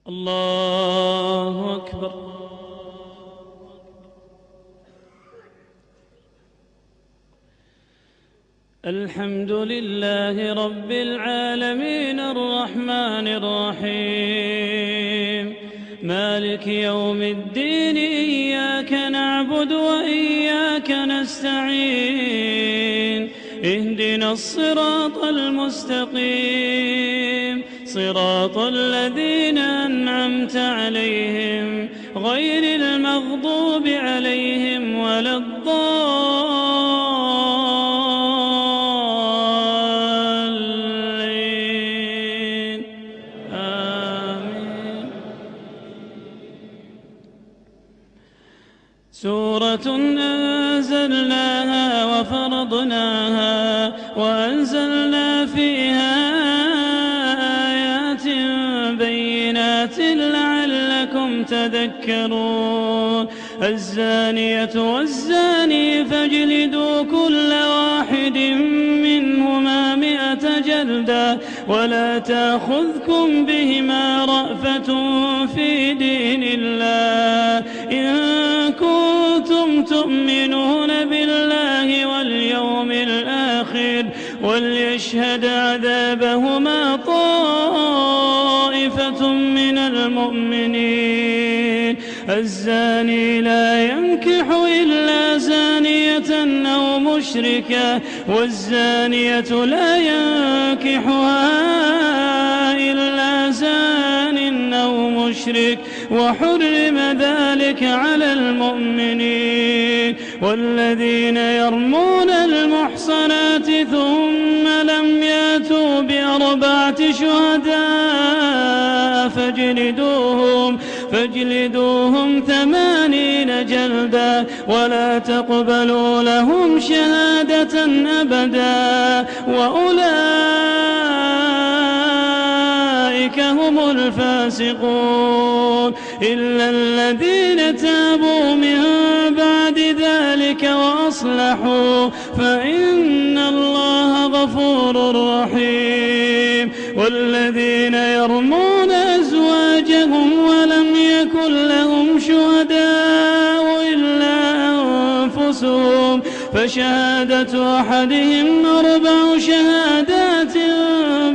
الله أكبر. الحمد لله رب العالمين الرحمن الرحيم مالك يوم الدين إياك نعبد وإياك نستعين اهدنا الصراط المستقيم صراط الذين أنعمت عليهم غير المغضوب عليهم ولا الضالين آمين. سورة أنزلناها وفرضناها وأنزلنا فيها آيات بينات لعلكم تذكرون. الزانية والزاني فاجلدوا كل واحد منهما 100 جلدة ولا تأخذكم بهما رأفة في دين الله إن كنتم تؤمنون بالله واليوم الآخر وليشهد عذابهما طائفة من المؤمنين. الزاني لا ينكح إلا زانية أو مشركة والزانية لا ينكحها إلا زان أو مشرك وحرم ذلك على المؤمنين. والذين يرمون المحصنات ثم لم يأتوا ب4 شهداء فاجلدوهم 80 جلدة ولا تقبلوا لهم شهادة أبدا وأولئك هم الفاسقون إلا الذين تابوا من بعد ذلك وأصلحوا فإن الله غفور رحيم. والذين يرمون أزواجهم ولم يكن لهم شهداء إلا أنفسهم فشهادة أحدهم 4 شهادات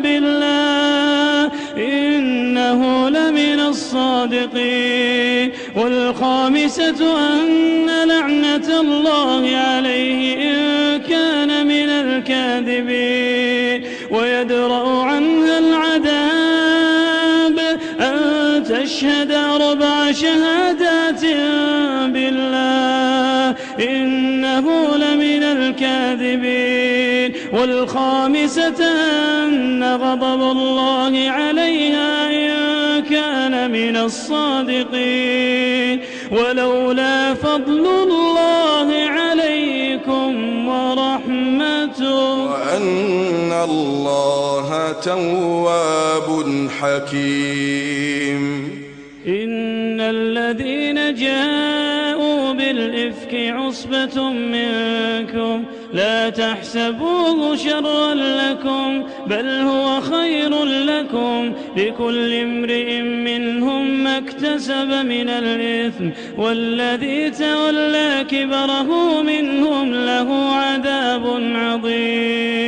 بالله إنه لمن الصادقين. والخامسة أن لعنة الله عليه إن كان من الكاذبين. ويدرأ عنها العذاب أن تشهد 4 شهادات بالله إنه لمن الكاذبين. والخامسة أن غضب الله عليها إن كان من الصادقين. ولولا فضل الله عليكم ورحمته وأن الله تواب حكيم. إن الذين جاءوا بالإفك عصبة منكم لا تحسبوه شرا لكم بل هو خير لكم لكل امرئ منهم ما اكتسب من الإثم والذي تولى كبره منهم له عذاب عظيم.